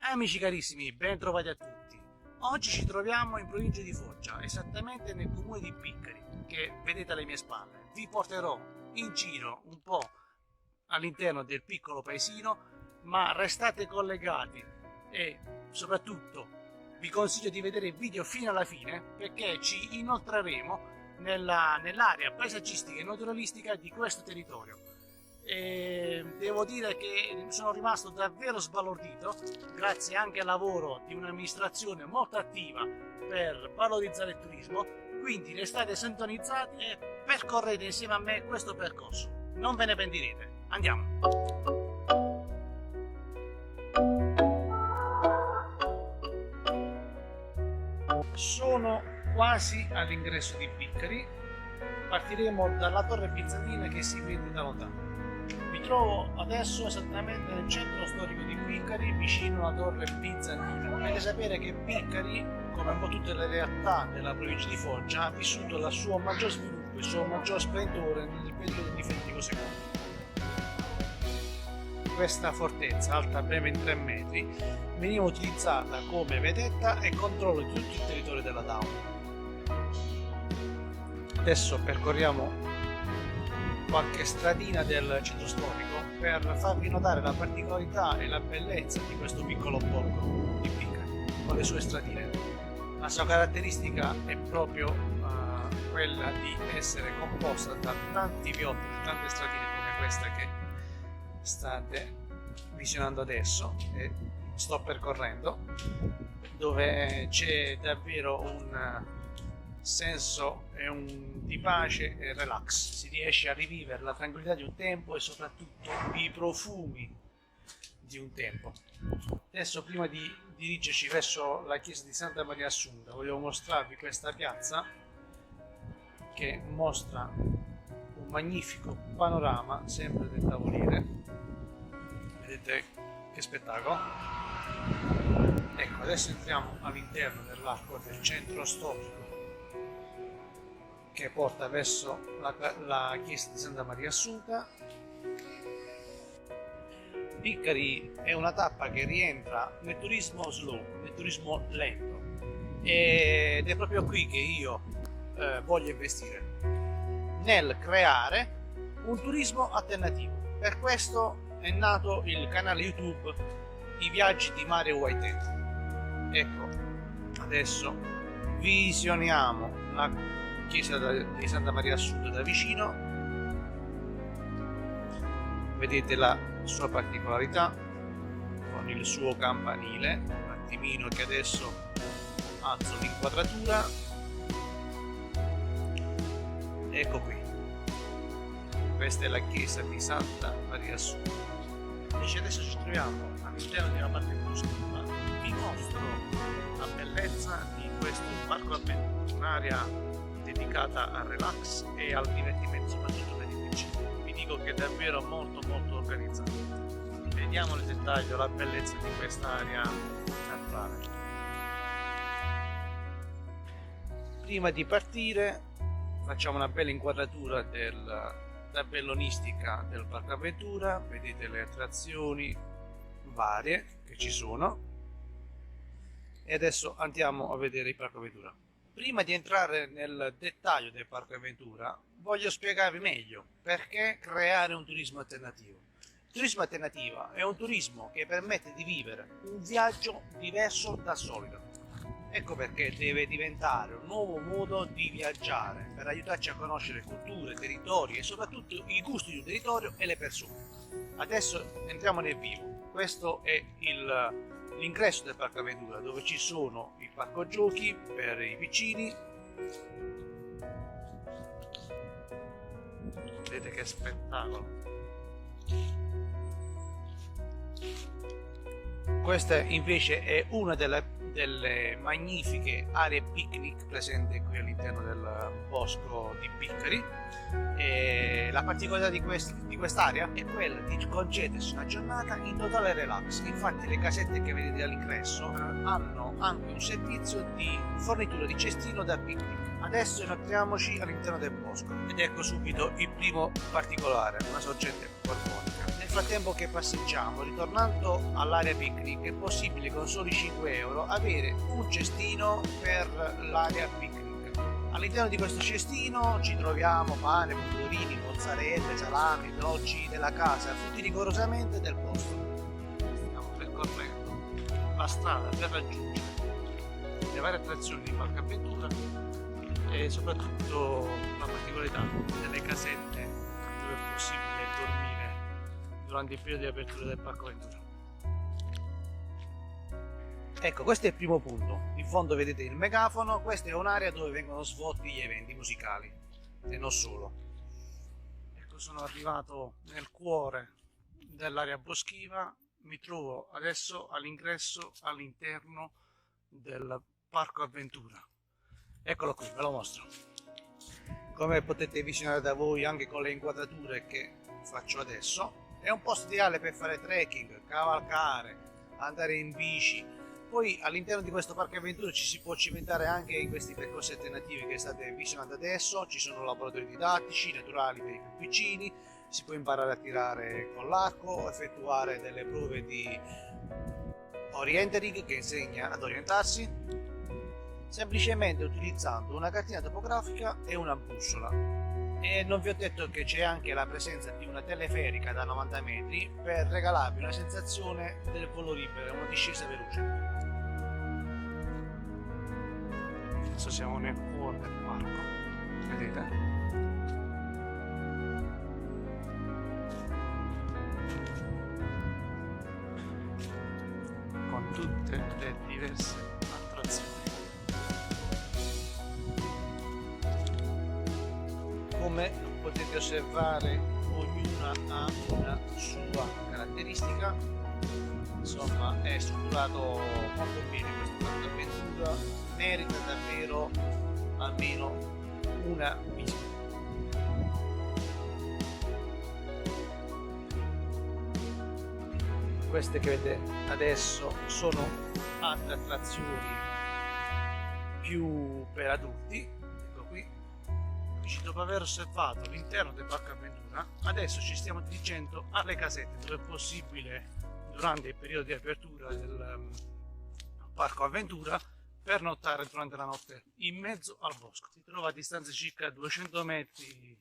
Amici carissimi, ben trovati a tutti. Oggi ci troviamo in provincia di Foggia, esattamente nel comune di Piccari, che vedete alle mie spalle. Vi porterò in giro un po' all'interno del piccolo paesino, ma restate collegati e soprattutto vi consiglio di vedere il video fino alla fine perché ci inoltreremo nell'area paesaggistica e naturalistica di questo territorio. E devo dire che sono rimasto davvero sbalordito grazie anche al lavoro di un'amministrazione molto attiva per valorizzare il turismo, quindi restate sintonizzati e percorrete insieme a me questo percorso, non ve ne pentirete. Andiamo! Sono quasi all'ingresso di Piccari, partiremo dalla torre bizantina che si vede da lontano. Mi trovo adesso esattamente nel centro storico di Piccari, vicino alla torre bizantina. Dovete sapere che Piccari, come un po' tutte le realtà della provincia di Foggia, ha vissuto il suo maggior sviluppo, il suo maggior splendore nel periodo di Federico II. Questa fortezza, alta ben 23 metri, veniva utilizzata come vedetta e controllo di tutto il territorio della Dauna. Adesso percorriamo qualche stradina del centro storico per farvi notare la particolarità e la bellezza di questo piccolo borgo di Piccari con le sue stradine. La sua caratteristica è proprio quella di essere composta da tanti viottoli, tante stradine come questa che state visionando adesso e sto percorrendo, dove c'è davvero un senso di pace e relax, si riesce a rivivere la tranquillità di un tempo e soprattutto i profumi di un tempo. Adesso, prima di dirigerci verso la chiesa di Santa Maria Assunta, volevo mostrarvi questa piazza che mostra un magnifico panorama sempre del Tavoliere. Vedete che spettacolo? Ecco, adesso entriamo all'interno dell'arco del centro storico che porta verso la chiesa di Santa Maria Assunta. Piccari è una tappa che rientra nel turismo slow, nel turismo lento, ed è proprio qui che io voglio investire, nel creare un turismo alternativo. Per questo è nato il canale YouTube I Viaggi di Mario White. Ecco, adesso visioniamo la chiesa di Santa Maria Assunta da vicino, vedete la sua particolarità con il suo campanile, un attimino che adesso alzo l'inquadratura. Ecco qui, questa è la chiesa di Santa Maria Assunta. Invece adesso ci troviamo all'interno di una parte boschiva. Vi mostro la bellezza di questo parco avventura, un'area dedicata al relax e al divertimento, soprattutto per i piccini. Vi dico che è davvero molto organizzato. Vediamo nel dettaglio la bellezza di quest'area naturale. Prima di partire facciamo una bella inquadratura della tabellonistica del parco avventura. Vedete le attrazioni varie che ci sono e adesso andiamo a vedere il parco avventura. Prima di entrare nel dettaglio del parco avventura voglio spiegarvi meglio perché creare un turismo alternativo. Il turismo alternativo è un turismo che permette di vivere un viaggio diverso dal solito. Ecco perché deve diventare un nuovo modo di viaggiare per aiutarci a conoscere culture, territori e soprattutto i gusti di un territorio e le persone. Adesso entriamo nel vivo. Questo è l'ingresso del parco avventura, dove ci sono il parco giochi per i piccini. Vedete che spettacolo! Questa invece è una delle magnifiche aree picnic presenti qui all'interno del bosco di Piccari. E la particolarità di quest'area è quella di concedersi una giornata in totale relax. Infatti le casette che vedete all'ingresso hanno anche un servizio di fornitura di cestino da picnic. Adesso inoltriamoci all'interno del bosco ed ecco subito il primo particolare, una sorgente borbonica. frattempo che passeggiamo, ritornando all'area picnic, è possibile con soli 5 euro avere un cestino per l'area picnic. All'interno di questo cestino ci troviamo pane, pomodorini, mozzarella, salami, dolci della casa, frutti rigorosamente del posto. Stiamo percorrendo la strada per raggiungere le varie attrazioni di Parco Avventura e soprattutto la particolarità delle casette dove è possibile dormire durante il periodo di apertura del Parco Avventura. Ecco, questo è il primo punto. In fondo vedete il megafono, questa è un'area dove vengono svolti gli eventi musicali e non solo. Ecco, sono arrivato nel cuore dell'area boschiva, mi trovo adesso all'ingresso all'interno del Parco Avventura. Eccolo qui, ve lo mostro. Come potete visionare da voi anche con le inquadrature che faccio adesso, è un posto ideale per fare trekking, cavalcare, andare in bici. Poi all'interno di questo Parco Avventura ci si può cimentare anche in questi percorsi alternativi che state visionando adesso. Ci sono laboratori didattici, naturali per i più piccini, si può imparare a tirare con l'arco, effettuare delle prove di orientering che insegna ad orientarsi, semplicemente utilizzando una cartina topografica e una bussola. E non vi ho detto che c'è anche la presenza di una teleferica da 90 metri per regalarvi una sensazione del volo libero, una discesa veloce. Adesso siamo nel cuore del parco, vedete? Con tutte le diverse attrazioni. Come potete osservare, ognuna ha una sua caratteristica, insomma è strutturato molto bene questo Parco Avventura, merita davvero almeno una visita. Queste che vedete adesso sono altre attrazioni più per adulti. Dopo aver osservato l'interno del Parco Avventura, adesso ci stiamo dirigendo alle casette dove è possibile, durante il periodo di apertura del Parco Avventura, pernottare durante la notte in mezzo al bosco. Si trova a distanza circa 200 metri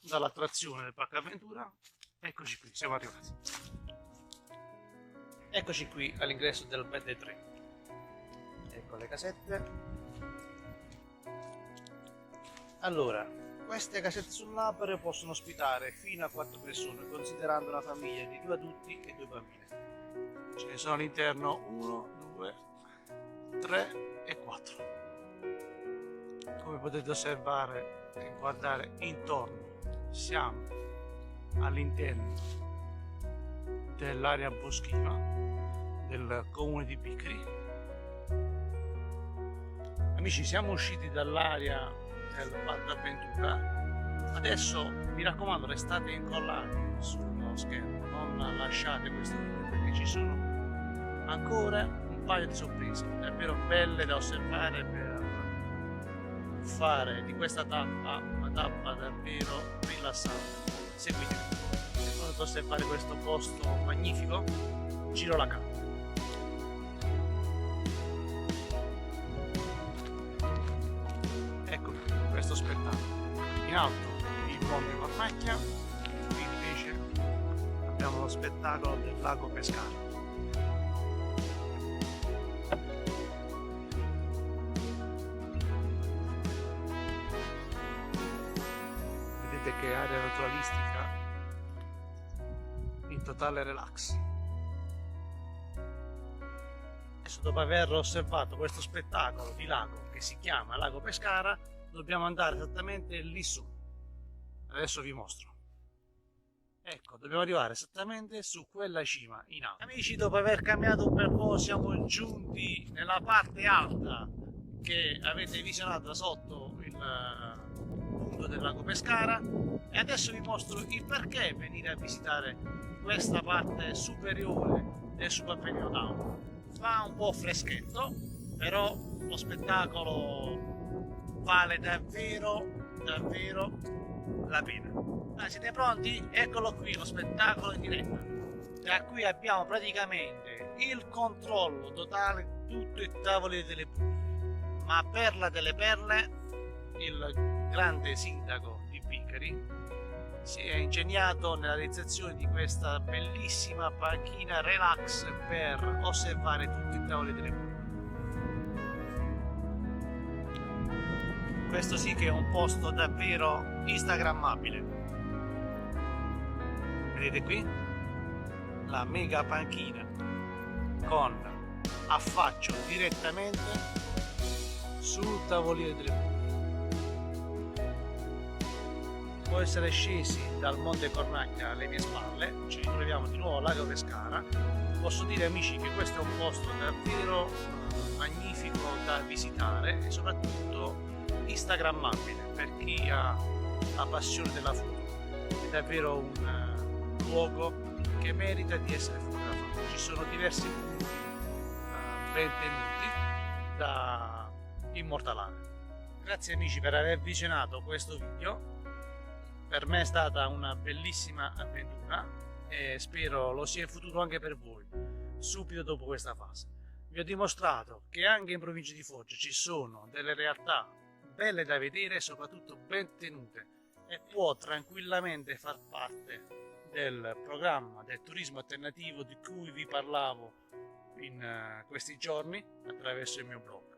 dall'attrazione del Parco Avventura. Eccoci qui, siamo arrivati. Eccoci qui all'ingresso del Bed 3. Ecco le casette. Allora, queste casette sull'albero possono ospitare fino a 4 persone, considerando una famiglia di 2 adulti e 2 bambine. Ce ne sono all'interno 1, 2, 3 e 4. Come potete osservare e guardare intorno, siamo all'interno dell'area boschiva del comune di Picri. Amici, siamo usciti dall'area del Parco Avventura. Adesso mi raccomando, restate incollati sullo schermo, non lasciate questo video perché ci sono ancora un paio di sorprese davvero belle da osservare per fare di questa tappa una tappa davvero rilassante. Seguitemi e potete osservare questo posto magnifico. Giro la camera. Questo spettacolo in alto il ponte Cormacchia, qui invece abbiamo lo spettacolo del lago Pescara. Vedete che area naturalistica in totale relax. Adesso, dopo aver osservato questo spettacolo di lago che si chiama Lago Pescara, dobbiamo andare esattamente lì su. Adesso vi mostro. Ecco, dobbiamo arrivare esattamente su quella cima in alto. Amici, dopo aver camminato un bel po' siamo giunti nella parte alta che avete visionato da sotto il punto del lago Pescara, e adesso vi mostro il perché venire a visitare questa parte superiore del Subappennino Town. Fa un po' freschetto, però lo spettacolo vale davvero la pena. Ah, siete pronti? Eccolo qui, lo spettacolo in diretta. Da qui abbiamo praticamente il controllo totale di tutto il tavolo delle Puglie. Ma perla delle perle, il grande sindaco di Vicari si è ingegnato nella realizzazione di questa bellissima panchina relax per osservare tutti i tavoli delle Puglie. Questo sì che è un posto davvero instagrammabile. Vedete qui? La mega panchina con affaccio direttamente sul tavolino delle Puglie. Dopo essere scesi dal Monte Cornaglia alle mie spalle, ci ritroviamo di nuovo al lago Pescara. Posso dire, amici, che questo è un posto davvero magnifico da visitare e soprattutto instagrammabile per chi ha la passione della foto. È davvero un luogo che merita di essere fotografato. Ci sono diversi punti ben tenuti da immortalare. Grazie amici per aver visionato questo video. Per me è stata una bellissima avventura e spero lo sia in futuro anche per voi, subito dopo questa fase. Vi ho dimostrato che anche in provincia di Foggia ci sono delle realtà belle da vedere e soprattutto ben tenute e può tranquillamente far parte del programma del turismo alternativo di cui vi parlavo in questi giorni attraverso il mio blog.